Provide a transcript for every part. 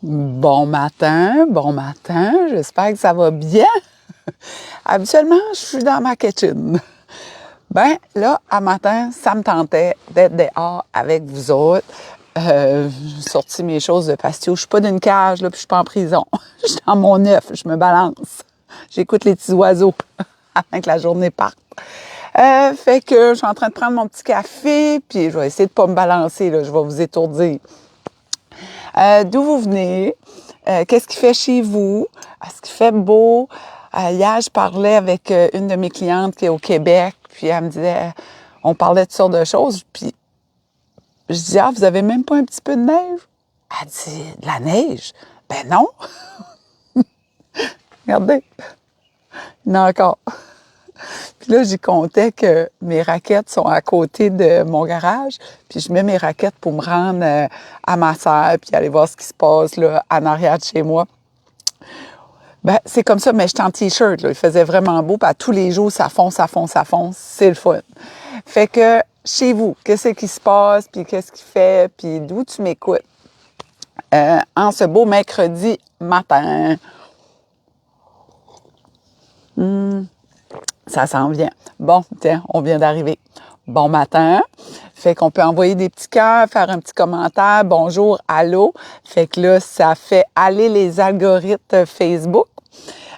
Bon matin, j'espère que ça va bien. Habituellement, je suis dans ma kitchen. Ben là, à matin, ça me tentait d'être dehors avec vous autres. J'ai sorti mes choses de patio. Je suis pas d'une cage, là, puis je suis pas en prison. Je suis dans mon œuf, je me balance. J'écoute les petits oiseaux afin que la journée parte. Fait que je suis en train de prendre mon petit café, puis je vais essayer de pas me balancer, là, je vais vous étourdir. D'où vous venez? Qu'est-ce qui fait chez vous? Est-ce qu'il fait beau? Hier, je parlais avec une de mes clientes qui est au Québec, puis elle me disait, on parlait de toutes sortes de choses, puis je dis, ah, vous avez même pas un petit peu de neige? Elle dit, de la neige? Ben non! Regardez, il y en a encore. Puis là, j'y comptais que mes raquettes sont à côté de mon garage, puis je mets mes raquettes pour me rendre à ma sœur, puis aller voir ce qui se passe là, en arrière de chez moi. Ben, c'est comme ça, mais j'étais en T-shirt, là. Il faisait vraiment beau, puis à tous les jours, ça fond, c'est le fun. Fait que, chez vous, qu'est-ce qui se passe, puis qu'est-ce qui fait, puis d'où tu m'écoutes? En ce beau mercredi matin. Ça s'en vient. Bon, tiens, on vient d'arriver. Bon matin. Fait qu'on peut envoyer des petits cœurs, faire un petit commentaire. Bonjour, allô. Fait que là, ça fait aller les algorithmes Facebook.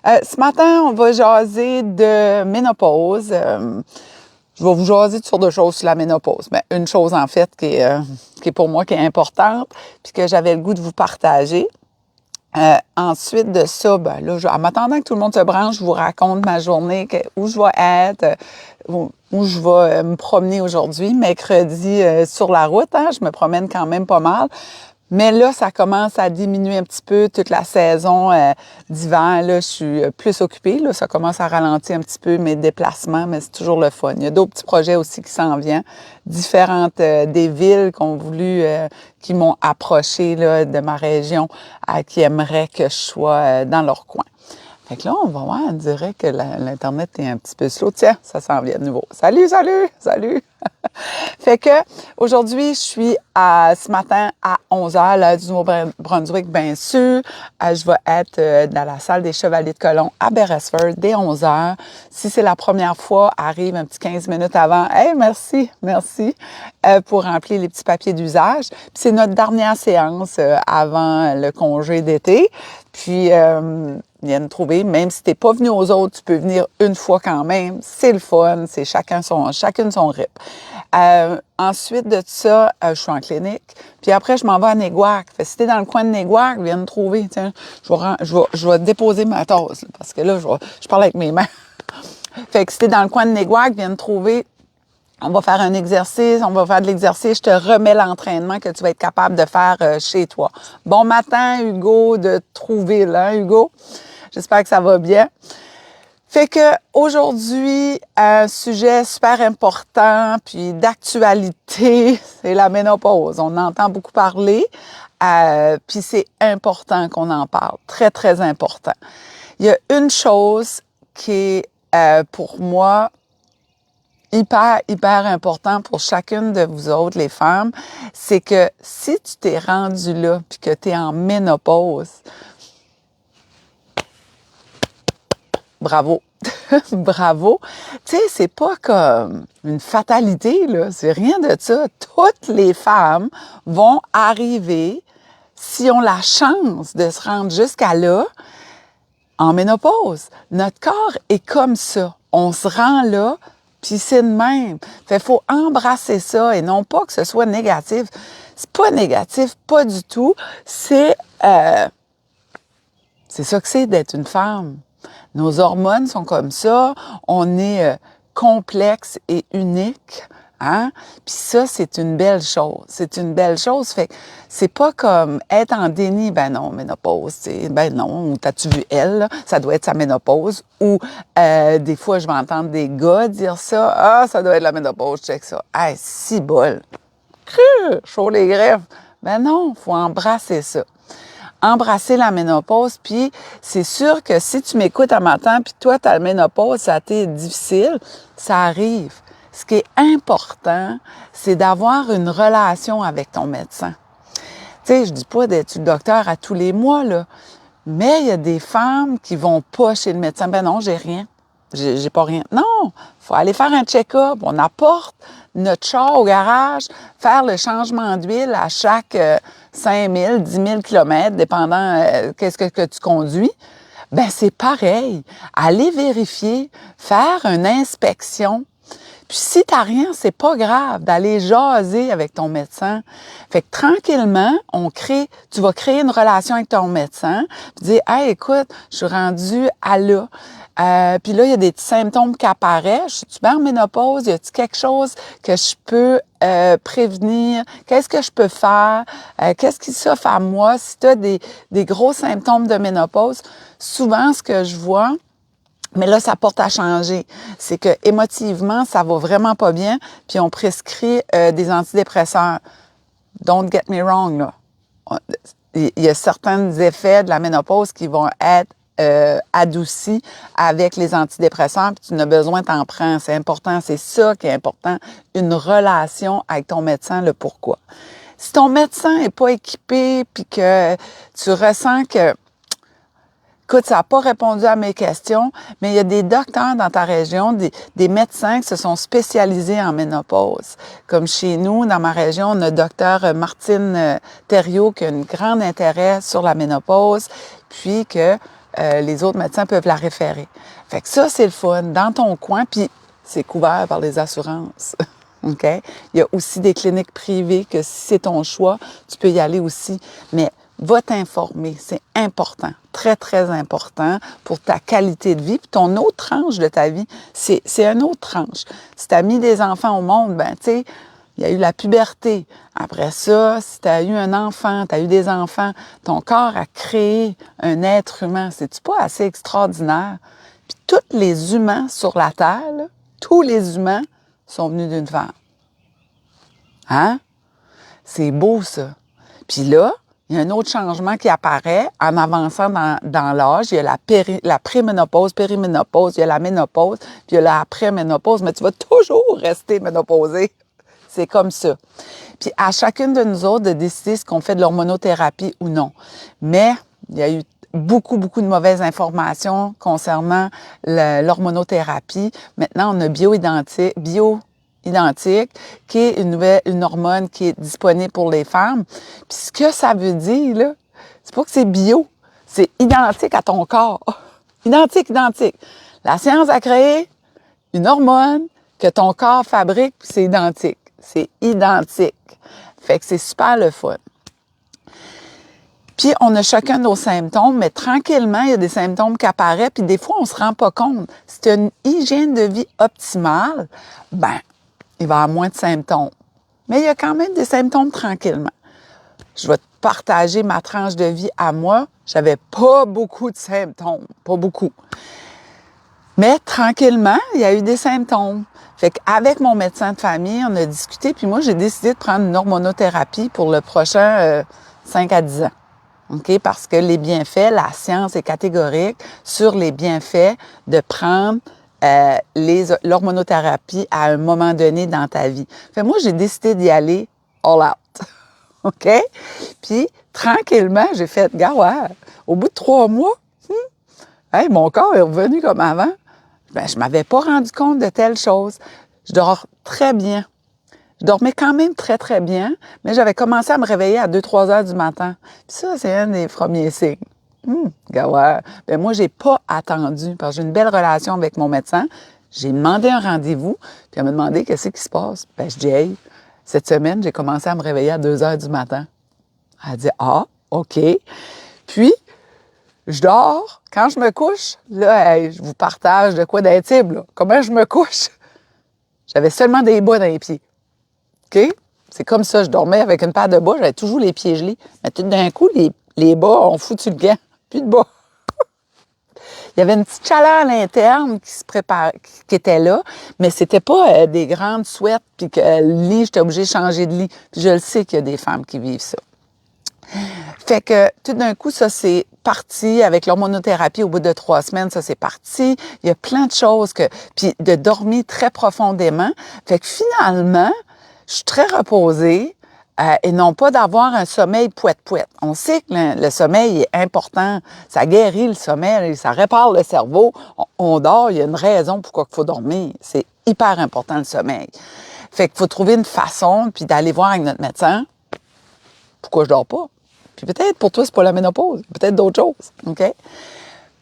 Ce matin, on va jaser de ménopause. Je vais vous jaser de toutes sortes de choses sur la ménopause. Mais une chose, en fait, qui est pour moi, qui est importante, puis que j'avais le goût de vous partager. Ensuite de ça, ben là, en m'attendant que tout le monde se branche, je vous raconte ma journée, où je vais être, où je vais me promener aujourd'hui. Mercredi, sur la route, hein, je me promène quand même pas mal. Mais là, ça commence à diminuer un petit peu toute la saison d'hiver. Là, je suis plus occupée. Là, ça commence à ralentir un petit peu mes déplacements, mais c'est toujours le fun. Il y a d'autres petits projets aussi qui s'en viennent. Différentes des villes qui m'ont approché là, de ma région, qui aimeraient que je sois dans leur coin. Fait que là, on va voir, on dirait que l'Internet est un petit peu slow. Tiens, ça s'en vient de nouveau. Salut! Fait que aujourd'hui, je suis ce matin à 11h, l'heure du Nouveau-Brunswick, bien sûr. Je vais être dans la salle des Chevaliers de Colomb à Beresford dès 11h. Si c'est la première fois, arrive un petit 15 minutes avant. Hey, merci, pour remplir les petits papiers d'usage. Puis c'est notre dernière séance avant le congé d'été. Puis, viennent trouver, même si t'es pas venu aux autres, tu peux venir une fois quand même. C'est le fun, c'est chacune son rythme. Ensuite de ça, je suis en clinique. Puis après, je m'en vais à Néguac. Fait que si t'es dans le coin de Néguac, viens me trouver. Tiens, je vais déposer ma tasse, là, parce que là, je parle avec mes mains. Fait que si t'es dans le coin de Néguac, viens me trouver. On va faire un exercice, on va faire de l'exercice. Je te remets l'entraînement que tu vas être capable de faire chez toi. Bon matin, Hugo de Trouville, hein, Hugo? J'espère que ça va bien. Fait que aujourd'hui, un sujet super important, puis d'actualité, c'est la ménopause. On en entend beaucoup parler, puis c'est important qu'on en parle. Très, très important. Il y a une chose qui est, pour moi, hyper important pour chacune de vous autres, les femmes, c'est que si tu t'es rendu là puis que tu es en ménopause, bravo. Bravo. Tu sais, c'est pas comme une fatalité, là. C'est rien de ça. Toutes les femmes vont arriver, si on a la chance de se rendre jusqu'à là, en ménopause. Notre corps est comme ça. On se rend là, puis c'est de même. Fait faut embrasser ça et non pas que ce soit négatif. C'est pas négatif, pas du tout. C'est ça que c'est d'être une femme. Nos hormones sont comme ça. On est complexe et unique. Hein? Puis ça, c'est une belle chose. C'est une belle chose. Fait que c'est pas comme être en déni. Ben non, ménopause, t'sais. Ben non, ou t'as-tu vu elle, là? Ça doit être sa ménopause. Ou des fois, je vais entendre des gars dire ça. Ah, ça doit être la ménopause, check ça. Hey, si bol. Chaud les greffes. Ben non, faut embrasser ça. Embrasser la ménopause, puis c'est sûr que si tu m'écoutes un matin, puis toi, t'as la ménopause, ça a été difficile, ça arrive. Ce qui est important, c'est d'avoir une relation avec ton médecin. Tu sais, je dis pas d'être le docteur à tous les mois, là. Mais il y a des femmes qui vont pas chez le médecin. Ben non, j'ai rien. J'ai pas rien. Non! Faut aller faire un check-up. On apporte notre char au garage, faire le changement d'huile à chaque 5 000, 10 000 kilomètres, dépendant qu'est-ce que tu conduis. Ben c'est pareil. Aller vérifier, faire une inspection. Puis si t'as rien, c'est pas grave d'aller jaser avec ton médecin. Fait que tranquillement, tu vas créer une relation avec ton médecin, puis dire, hey, écoute, je suis rendue à là. Puis là, il y a des petits symptômes qui apparaissent. Je suis en ménopause? Y a-t-il quelque chose que je peux prévenir? Qu'est-ce que je peux faire? Qu'est-ce qui s'offre à moi? Si tu as des gros symptômes de ménopause, souvent, ce que je vois, mais là, ça porte à changer. C'est que émotivement, ça va vraiment pas bien, puis on prescrit des antidépresseurs. Don't get me wrong, là. Il y a certains effets de la ménopause qui vont être adoucis avec les antidépresseurs, puis tu n'as besoin, t'en prends. C'est important, c'est ça qui est important. Une relation avec ton médecin, le pourquoi. Si ton médecin est pas équipé, puis que tu ressens que écoute, ça n'a pas répondu à mes questions, mais il y a des docteurs dans ta région, des médecins qui se sont spécialisés en ménopause. Comme chez nous, dans ma région, on a le docteur Martine Thériault qui a un grand intérêt sur la ménopause, puis que les autres médecins peuvent la référer. Fait que ça, c'est le fun. Dans ton coin, puis c'est couvert par les assurances. OK? Il y a aussi des cliniques privées que si c'est ton choix, tu peux y aller aussi. Mais va t'informer, c'est important, très, très important pour ta qualité de vie, puis ton autre tranche de ta vie, c'est une autre tranche. Si tu as mis des enfants au monde, ben tu sais, il y a eu la puberté. Après ça, si tu as eu un enfant, tu as eu des enfants, ton corps a créé un être humain. C'est-tu pas assez extraordinaire? Puis tous les humains sur la Terre, là, tous les humains sont venus d'une femme. Hein? C'est beau, ça. Puis là, il y a un autre changement qui apparaît en avançant dans l'âge. Il y a la préménopause, périménopause, il y a la ménopause, puis il y a la après-ménopause, mais tu vas toujours rester ménopausé. C'est comme ça. Puis à chacune de nous autres de décider ce qu'on fait de l'hormonothérapie ou non. Mais il y a eu beaucoup de mauvaises informations concernant l'hormonothérapie. Maintenant, on a bioidentique, qui est une hormone qui est disponible pour les femmes. Puis ce que ça veut dire, là, c'est pas que c'est bio, c'est identique à ton corps. Identique. La science a créé une hormone que ton corps fabrique, puis c'est identique. C'est identique. Fait que c'est super le fun. Puis, on a chacun nos symptômes, mais tranquillement, il y a des symptômes qui apparaissent, puis des fois, on se rend pas compte. Si tu as une hygiène de vie optimale, ben il va y avoir moins de symptômes. Mais il y a quand même des symptômes tranquillement. Je vais te partager ma tranche de vie à moi. J'avais pas beaucoup de symptômes, pas beaucoup. Mais tranquillement, il y a eu des symptômes. Fait qu'avec mon médecin de famille, on a discuté, puis moi, j'ai décidé de prendre une hormonothérapie pour le prochain 5 à 10 ans. OK? Parce que les bienfaits, la science est catégorique sur les bienfaits de prendre l'hormonothérapie à un moment donné dans ta vie. Fait que moi, j'ai décidé d'y aller all out. OK? Puis, tranquillement, j'ai fait, gars, ouais, au bout de 3 mois, hey, mon corps est revenu comme avant. Ben, je m'avais pas rendu compte de telle chose. Je dors très bien. Je dormais quand même très, très bien, mais j'avais commencé à me réveiller à 2-3 heures du matin. Puis ça, c'est un des premiers signes. Gars, ouais. Ben, moi, j'ai pas attendu, parce que j'ai une belle relation avec mon médecin. J'ai demandé un rendez-vous, puis elle m'a demandé qu'est-ce qui se passe. Ben, je dis, hey, cette semaine, j'ai commencé à me réveiller à 2 heures du matin. Elle dit, ah, OK. Puis, je dors. Quand je me couche, là, hey, je vous partage de quoi d'intime, là. Comment je me couche? J'avais seulement des bas dans les pieds. OK? C'est comme ça. Je dormais avec une paire de bas. J'avais toujours les pieds gelés. Mais tout d'un coup, les bas ont foutu le gant. Plus de bas. Il y avait une petite chaleur à l'interne qui se prépare, qui était là, mais c'était pas des grandes sweats, puis que le lit, j'étais obligée de changer de lit. Puis je le sais qu'il y a des femmes qui vivent ça. Fait que tout d'un coup, ça c'est parti avec l'hormonothérapie au bout de 3 semaines, ça c'est parti. Il y a plein de choses puis de dormir très profondément. Fait que finalement, je suis très reposée. et non pas d'avoir un sommeil pouette-pouette. On sait que le sommeil est important, ça guérit le sommeil, ça répare le cerveau. On dort, il y a une raison pourquoi il faut dormir. C'est hyper important le sommeil. Fait qu'il faut trouver une façon, puis d'aller voir avec notre médecin pourquoi je dors pas. Puis peut-être pour toi, c'est pas la ménopause, peut-être d'autres choses, OK?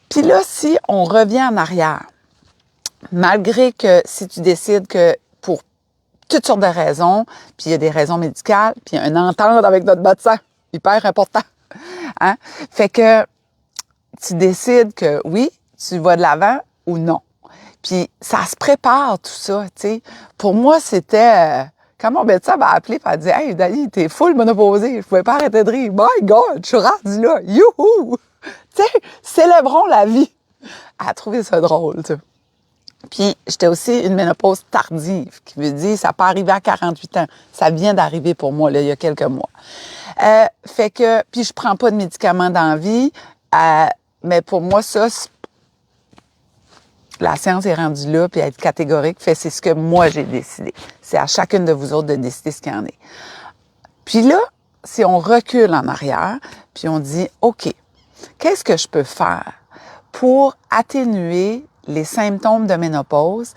Puis là, si on revient en arrière, malgré que si tu décides que pour toutes sortes de raisons, puis il y a des raisons médicales, puis il y a une entente avec notre médecin, hyper important, hein? Fait que tu décides que oui, tu vas de l'avant ou non. Puis ça se prépare tout ça, tu sais. Pour moi, c'était... quand mon médecin m'a appelé et a dit « Hey, Dani, t'es full monopausée, je pouvais pas arrêter de rire. My God, je suis rendue là, youhou! » Tu sais, célébrons la vie. Elle a trouvé ça drôle, tu sais. Puis, j'étais aussi une ménopause tardive, qui veut dire ça peut arriver à 48 ans. Ça vient d'arriver pour moi, là, il y a quelques mois. Fait que, puis je prends pas de médicaments dans la vie, mais pour moi, ça, la science est rendue là, puis être catégorique, fait c'est ce que moi j'ai décidé. C'est à chacune de vous autres de décider ce qu'il y en est. Puis là, si on recule en arrière, puis on dit, OK, qu'est-ce que je peux faire pour atténuer les symptômes de ménopause?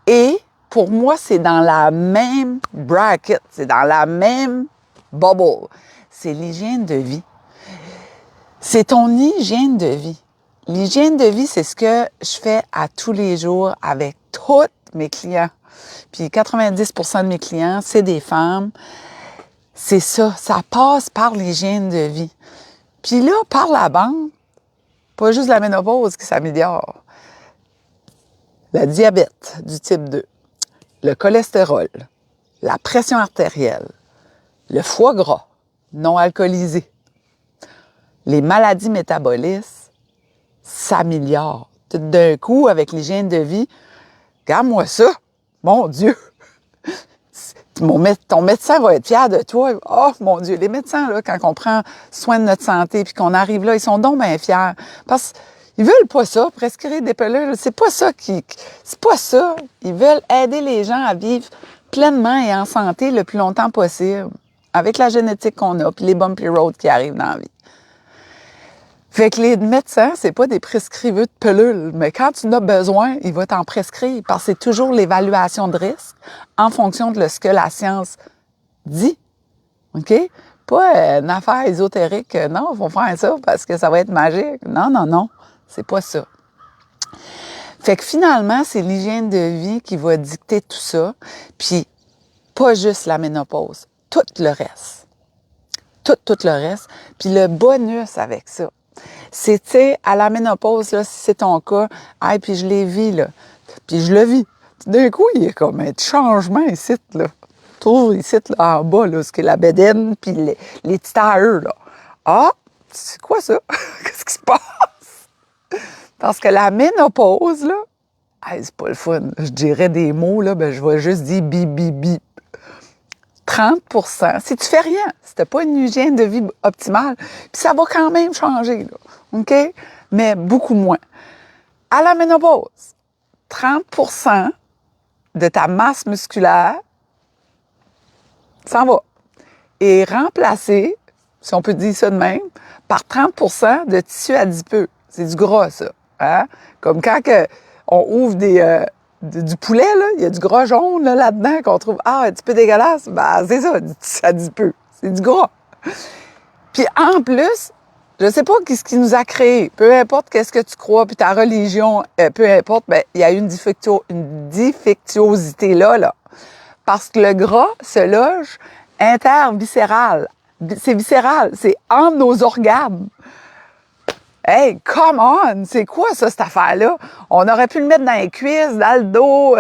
Et pour moi, c'est dans la même bracket, c'est dans la même bubble. C'est l'hygiène de vie. C'est ton hygiène de vie. L'hygiène de vie, c'est ce que je fais à tous les jours avec tous mes clients. Puis 90% de mes clients, c'est des femmes. C'est ça, ça passe par l'hygiène de vie. Puis là, par la bande, pas juste la ménopause qui s'améliore. Le diabète du type 2, le cholestérol, la pression artérielle, le foie gras non alcoolisé, les maladies métaboliques s'améliorent. Tout d'un coup, avec l'hygiène de vie, regarde-moi ça, mon Dieu! Ton médecin va être fier de toi. Oh, mon Dieu, les médecins, là, quand on prend soin de notre santé puis qu'on arrive là, ils sont donc bien fiers. Parce qu'ils veulent pas ça, prescrire des pilules. C'est pas ça c'est pas ça. Ils veulent aider les gens à vivre pleinement et en santé le plus longtemps possible. Avec la génétique qu'on a puis les bumpy roads qui arrivent dans la vie. Fait que les médecins, c'est pas des prescriveurs de pilules, mais quand tu en as besoin, ils vont t'en prescrire parce que c'est toujours l'évaluation de risque en fonction de ce que la science dit. OK? Pas une affaire ésotérique, non, il faut faire ça parce que ça va être magique. Non, non, non, c'est pas ça. Fait que finalement, c'est l'hygiène de vie qui va dicter tout ça, puis pas juste la ménopause, tout le reste. Tout le reste. Puis le bonus avec ça, c'est, tu sais, à la ménopause, là, si c'est ton cas, hey, puis je l'ai vu, là, puis je le vis. D'un coup, il y a comme un changement ici, là. Trouve ici, là, en bas, là, ce qui est la bédaine, puis les petits tailleurs, là. Ah, c'est quoi ça? Qu'est-ce qui se passe? Parce que la ménopause, là, hey, c'est pas le fun. Je dirais des mots, là, ben je vais juste dire bip, bip, bip. 30%, si tu fais rien, si tu n'as pas une hygiène de vie optimale, puis ça va quand même changer, là, OK? Mais beaucoup moins. À la ménopause, 30% de ta masse musculaire s'en va. Et remplacé, si on peut dire ça de même, par 30% de tissu adipeux. C'est du gras, ça. Hein? Comme quand on ouvre du poulet, là, il y a du gras jaune là-dedans qu'on trouve un petit peu dégueulasse. Ben, c'est ça, du tissu adipeux. C'est du gras. Puis en plus, je sais pas ce qui nous a créé. Peu importe qu'est-ce que tu crois, puis ta religion, peu importe, ben il y a une défectuosité là. Parce que le gras se loge interviscéral. C'est viscéral, c'est entre nos organes. Hey, come on! C'est quoi ça, cette affaire-là? On aurait pu le mettre dans les cuisses, dans le dos,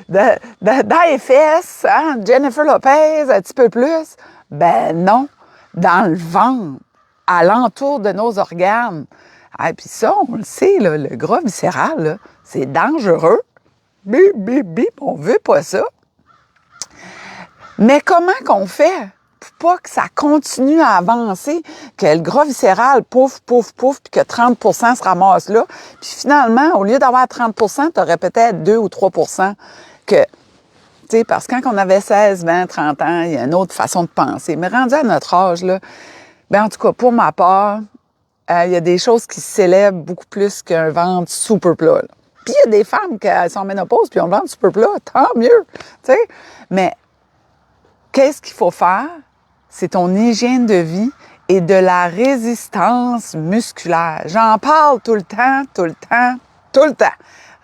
dans les fesses, hein? Jennifer Lopez, un petit peu plus. Ben non, dans le ventre, alentour de nos organes. Et puis ça, on le sait, là, le gras viscéral, là, c'est dangereux. Bip, bip, bip, on veut pas ça. Mais comment qu'on fait pour pas que ça continue à avancer, que le gras viscéral, pouf, pouf, pouf, puis que 30% se ramasse là, puis finalement, au lieu d'avoir 30%, tu aurais peut-être 2 ou 3% que Tu sais, parce que quand on avait 16, 20, 30 ans, il y a une autre façon de penser. Mais rendu à notre âge, là, ben en tout cas, pour ma part, il y a des choses qui se célèbrent beaucoup plus qu'un ventre super plat. Là. Puis il y a des femmes qui sont en ménopause puis ont le ventre super plat, tant mieux, tu sais. Mais qu'est-ce qu'il faut faire? C'est ton hygiène de vie et de la résistance musculaire. J'en parle tout le temps, tout le temps, tout le temps.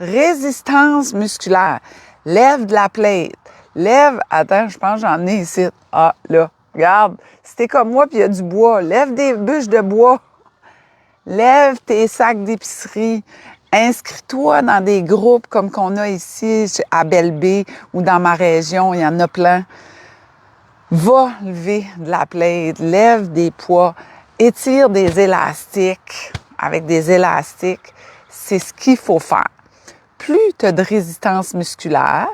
Résistance musculaire. Lève de la plate. Lève, attends, je pense que j'en ai ici. Ah, là, regarde. Si t'es comme moi puis il y a du bois, lève des bûches de bois. Lève tes sacs d'épicerie. Inscris-toi dans des groupes comme qu'on a ici à Belle-Baie ou dans ma région, il y en a plein. Va lever de la plate, lève des poids, étire des élastiques avec des élastiques. C'est ce qu'il faut faire. Plus tu as de résistance musculaire,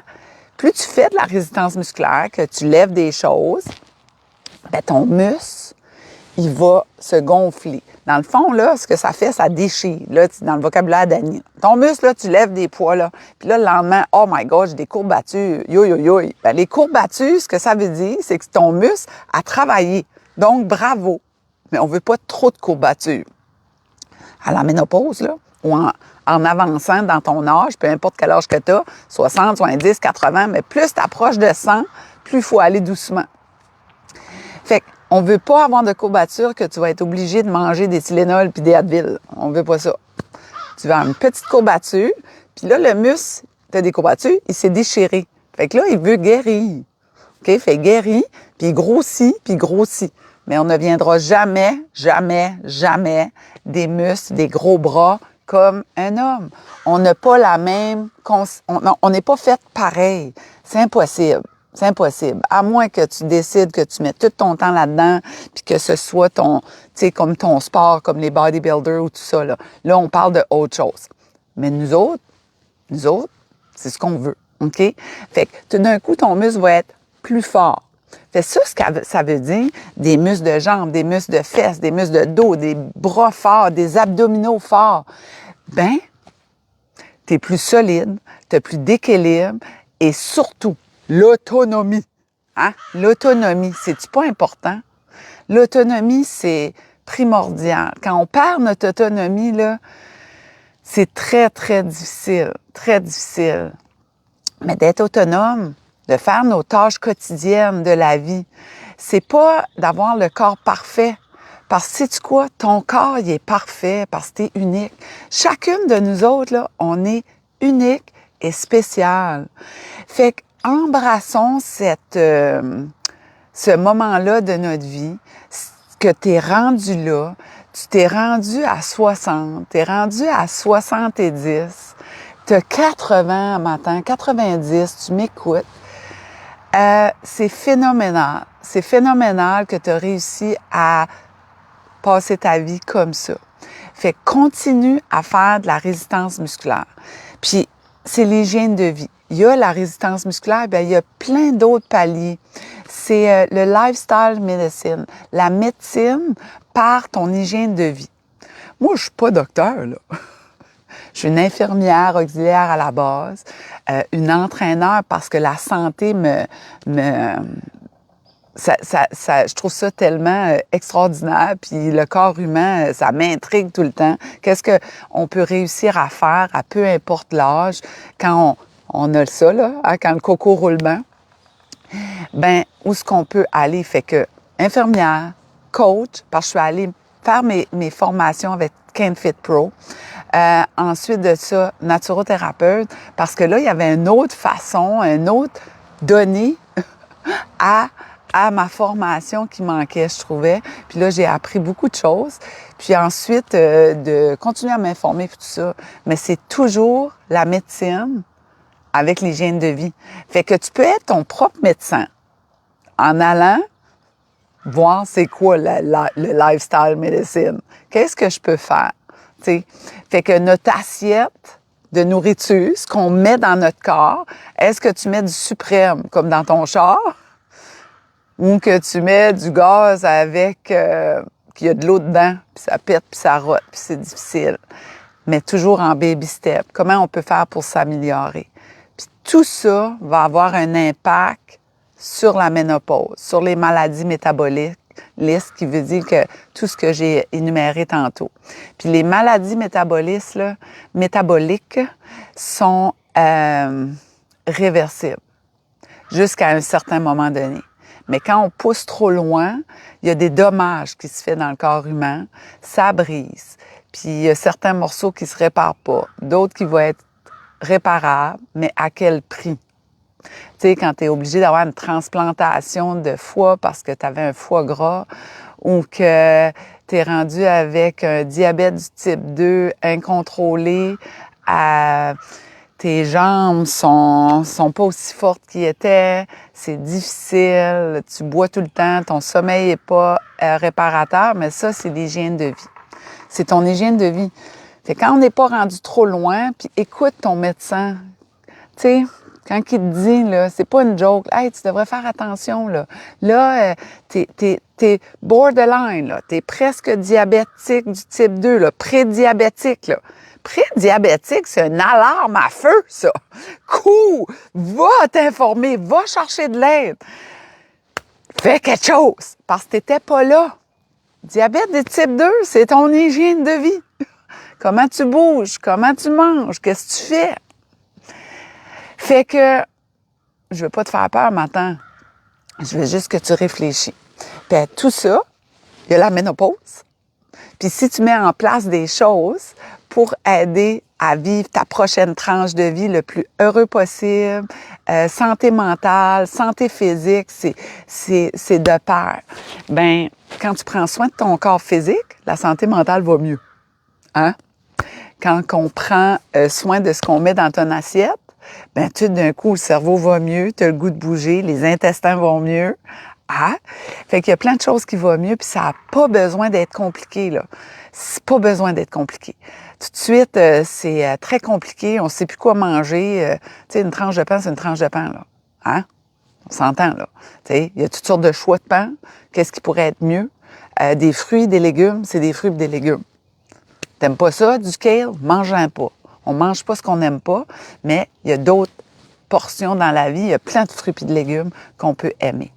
plus tu fais de la résistance musculaire, que tu lèves des choses, ben ton muscle, il va se gonfler. Dans le fond, là, ce que ça fait, ça déchire. Là, dans le vocabulaire d'Annie. Ton muscle, là, tu lèves des poids, là. Puis là, le lendemain, oh my God, j'ai des courbatures. Yo, yo, yo. Ben, les courbatures, ce que ça veut dire, c'est que ton muscle a travaillé. Donc, bravo. Mais on veut pas trop de courbatures. À la ménopause, là, ou en avançant dans ton âge, peu importe quel âge que tu as, 60, 70, 80, mais plus tu approches de 100, plus il faut aller doucement. Fait qu'on veut pas avoir de courbatures que tu vas être obligé de manger des Tylenol puis des Advil. On veut pas ça. Tu vas avoir une petite courbature, puis là, le muscle, tu as des courbatures, il s'est déchiré. Fait que là, il veut guérir. OK? Fait guérit, puis il grossit, puis il grossit. Mais on ne viendra jamais, jamais, jamais des muscles, des gros bras comme un homme. On n'a pas la même... On n'est pas fait pareil. C'est impossible. C'est impossible. À moins que tu décides que tu mets tout ton temps là-dedans, puis que ce soit ton, tu sais, comme ton sport, comme les bodybuilders ou tout ça, là. Là, on parle de autre chose. Mais nous autres, c'est ce qu'on veut. OK? Fait que tout d'un coup, ton muscle va être plus fort. Fait ça, ce que ça veut dire, des muscles de jambes, des muscles de fesses, des muscles de dos, des bras forts, des abdominaux forts. Ben, t'es plus solide, t'as plus d'équilibre et surtout, l'autonomie. Hein? L'autonomie, c'est-tu pas important? L'autonomie, c'est primordial. Quand on perd notre autonomie, là, c'est très, très difficile. Très difficile. Mais d'être autonome, de faire nos tâches quotidiennes de la vie, c'est pas d'avoir le corps parfait. Parce que, sais-tu quoi? Ton corps, il est parfait parce que t'es unique. Chacune de nous autres, là, on est unique et spécial. Fait que embrassons ce moment-là de notre vie, que tu es rendu là, tu t'es rendu à 60, tu es rendu à 70, tu as 80 matin, 90, tu m'écoutes. C'est phénoménal. C'est phénoménal que tu as réussi à passer ta vie comme ça. Fait que continue à faire de la résistance musculaire. Puis, c'est l'hygiène de vie. Il y a la résistance musculaire, bien, il y a plein d'autres paliers. C'est le lifestyle medicine, la médecine par ton hygiène de vie. Moi, je suis pas docteur, là. Je suis une infirmière auxiliaire à la base, une entraîneur parce que la santé je trouve ça tellement extraordinaire, puis le corps humain, ça m'intrigue tout le temps. Qu'est-ce qu'on peut réussir à faire à peu importe l'âge quand on a ça, là, hein, quand le coco roule bien? Ben, où est-ce qu'on peut aller? Fait que infirmière, coach, parce que je suis allée faire mes formations avec CanFit Pro. Ensuite de ça, naturothérapeute, parce que là, il y avait une autre façon, une autre donnée à ma formation qui manquait, je trouvais. Puis là, j'ai appris beaucoup de choses. Puis ensuite, de continuer à m'informer et tout ça. Mais c'est toujours la médecine avec l'hygiène de vie. Fait que tu peux être ton propre médecin en allant voir c'est quoi le lifestyle medicine. Qu'est-ce que je peux faire? T'sais? Fait que notre assiette de nourriture, ce qu'on met dans notre corps, est-ce que tu mets du suprême comme dans ton char? Ou que tu mets du gaz avec qu'il y a de l'eau dedans, puis ça pète, puis ça rote, puis c'est difficile. Mais toujours en baby step. Comment on peut faire pour s'améliorer? Puis tout ça va avoir un impact sur la ménopause, sur les maladies métaboliques, ce qui veut dire que tout ce que j'ai énuméré tantôt. Puis les maladies métaboliques sont réversibles jusqu'à un certain moment donné. Mais quand on pousse trop loin, il y a des dommages qui se font dans le corps humain, ça brise. Puis il y a certains morceaux qui se réparent pas, d'autres qui vont être réparables, mais à quel prix? Tu sais, quand tu es obligé d'avoir une transplantation de foie parce que tu avais un foie gras ou que tu es rendu avec un diabète du type 2 incontrôlé, tes jambes sont pas aussi fortes qu'ils étaient, c'est difficile, tu bois tout le temps, ton sommeil n'est pas réparateur, mais ça, c'est l'hygiène de vie. C'est ton hygiène de vie. Fait quand on n'est pas rendu trop loin, puis écoute ton médecin, tu sais, quand il te dit, là, c'est pas une joke, hey, tu devrais faire attention, là. Là, t'es borderline, là. T'es presque diabétique du type 2, là, prédiabétique, là. Prédiabétique, c'est une alarme à feu, ça. Cool! Va t'informer, va chercher de l'aide. Fais quelque chose, parce que t'étais pas là. Diabète de type 2, c'est ton hygiène de vie. Comment tu bouges, comment tu manges, qu'est-ce que tu fais? Fait que, je veux pas te faire peur maintenant. Je veux juste que tu réfléchis. Puis à tout ça, il y a la ménopause. Puis si tu mets en place des choses pour aider à vivre ta prochaine tranche de vie le plus heureux possible, santé mentale, santé physique, c'est de pair. Ben, quand tu prends soin de ton corps physique, la santé mentale va mieux. Hein? Quand on prend soin de ce qu'on met dans ton assiette, ben tout d'un coup, le cerveau va mieux, tu as le goût de bouger, les intestins vont mieux. Ah! Fait qu'il y a plein de choses qui vont mieux, puis ça n'a pas besoin d'être compliqué, là. C'est pas besoin d'être compliqué. Tout de suite, c'est très compliqué, on ne sait plus quoi manger. Tu sais, une tranche de pain, c'est une tranche de pain, là. Hein? On s'entend, là. Tu sais, il y a toutes sortes de choix de pain. Qu'est-ce qui pourrait être mieux? Des fruits, des légumes, c'est des fruits et des légumes. T'aimes pas ça, du kale? Mange-en pas. On mange pas ce qu'on n'aime pas, mais il y a d'autres portions dans la vie. Il y a plein de fruits et de légumes qu'on peut aimer.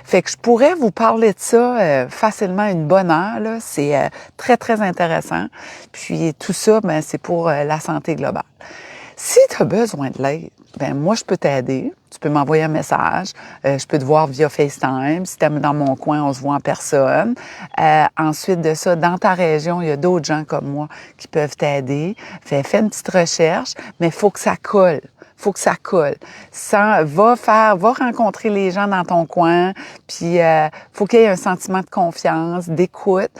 Fait que je pourrais vous parler de ça facilement une bonne heure, là. C'est très, très intéressant. Puis tout ça, ben, c'est pour la santé globale. Si tu as besoin de l'aide, ben moi, je peux t'aider. Tu peux m'envoyer un message. Je peux te voir via FaceTime. Si tu es dans mon coin, on se voit en personne. Ensuite de ça, dans ta région, il y a d'autres gens comme moi qui peuvent t'aider. Fais une petite recherche, mais il faut que ça colle. Faut que ça colle. Va rencontrer les gens dans ton coin, puis faut qu'il y ait un sentiment de confiance, d'écoute,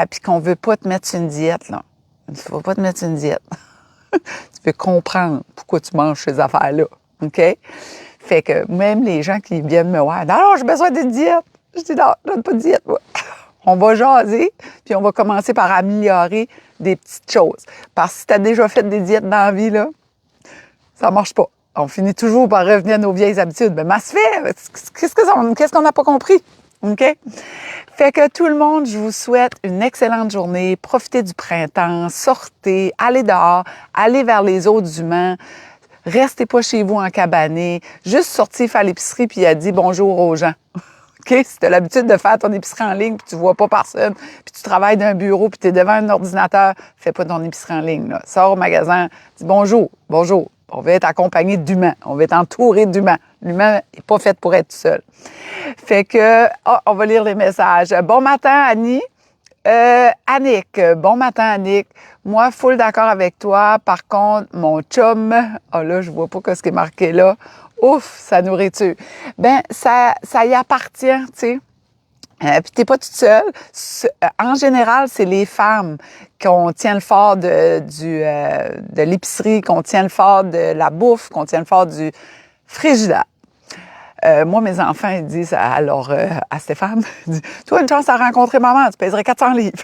puis qu'on veut pas te mettre sur une diète, là. Il faut pas te mettre sur une diète. Tu peux comprendre pourquoi tu manges ces affaires-là, OK? Fait que même les gens qui viennent me voir, « Non, j'ai besoin d'une diète. » Je dis, « Non, je donne pas de diète, moi. » On va jaser, puis on va commencer par améliorer des petites choses. Parce que si tu as déjà fait des diètes dans la vie, là, ça marche pas. On finit toujours par revenir à nos vieilles habitudes. Mais ça se fait. Qu'est-ce qu'on n'a pas compris? OK? Fait que tout le monde, je vous souhaite une excellente journée. Profitez du printemps, sortez, allez dehors, allez vers les autres humains. Restez pas chez vous en cabané. Juste sortir faire l'épicerie puis a dit bonjour aux gens. OK? Si tu as l'habitude de faire ton épicerie en ligne puis tu vois pas personne, puis tu travailles d'un bureau puis tu es devant un ordinateur, fais pas ton épicerie en ligne, là. Sors au magasin, dis bonjour, bonjour. On va être accompagné d'humains. On va être entouré d'humains. L'humain n'est pas fait pour être seul. Fait que, on va lire les messages. Bon matin, Annie. Annick. Bon matin, Annick. Moi, full d'accord avec toi. Par contre, mon chum, là, je vois pas ce qui est marqué là. Ouf, ça nourrit tu. Ben, ça y appartient, tu sais. Puis t'es pas toute seule. En général, c'est les femmes qu'on tient le fort de l'épicerie, qu'on tient le fort de la bouffe, qu'on tient le fort du frigidaire. Moi, mes enfants, ils disent à Stéphane, ils disent, toi, une chance à rencontrer maman, tu pèserais 400 livres.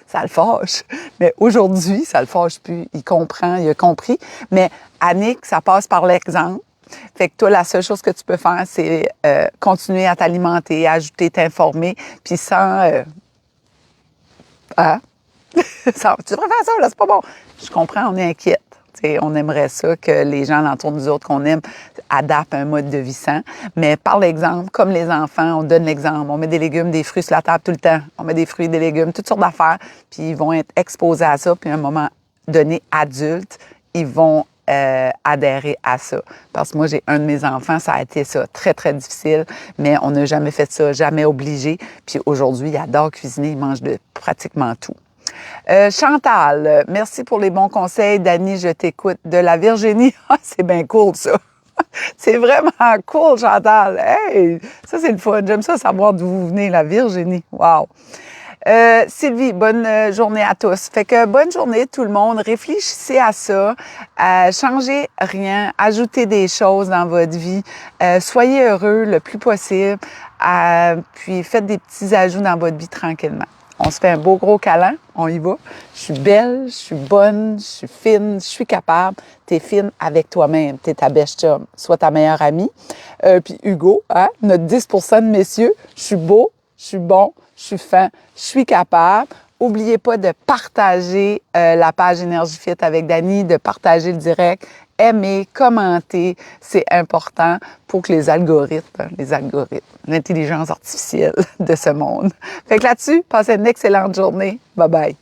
Ça le fâche. Mais aujourd'hui, ça le fâche plus. Il comprend, il a compris. Mais Annick, ça passe par l'exemple. Fait que toi, la seule chose que tu peux faire, c'est continuer à t'alimenter, ajouter, t'informer, puis sans... hein? Tu devrais faire ça, là, c'est pas bon. Je comprends, on est inquiète. On aimerait ça que les gens alentour de nous autres qu'on aime adaptent un mode de vie sain. Mais par l'exemple, comme les enfants, on donne l'exemple. On met des légumes, des fruits sur la table tout le temps. On met des fruits, des légumes, toutes sortes d'affaires. Puis ils vont être exposés à ça. Puis à un moment donné, adultes, ils vont adhérer à ça. Parce que moi, j'ai un de mes enfants, ça a été ça, très, très difficile, mais on n'a jamais fait ça, jamais obligé. Puis aujourd'hui, il adore cuisiner, il mange de pratiquement tout. Chantal, merci pour les bons conseils. Dani, je t'écoute. De la Virginie, c'est bien cool ça. C'est vraiment cool, Chantal. Hey, ça c'est le fun. J'aime ça savoir d'où vous venez, la Virginie. Wow. Sylvie, bonne journée à tous. Fait que bonne journée tout le monde. Réfléchissez à ça. Changez rien. Ajoutez des choses dans votre vie. Soyez heureux le plus possible. Puis faites des petits ajouts dans votre vie tranquillement. On se fait un beau gros câlin. On y va. Je suis belle, je suis bonne, je suis fine, je suis capable. T'es fine avec toi-même. T'es ta best chum. Sois ta meilleure amie. Puis Hugo, hein, notre 10% de messieurs. Je suis beau, je suis bon, je suis fin, je suis capable. N'oubliez pas de partager la page Énergie Fit avec Dani, de partager le direct, aimer, commenter. C'est important pour que les algorithmes, l'intelligence artificielle de ce monde. Fait que là-dessus, passez une excellente journée. Bye bye.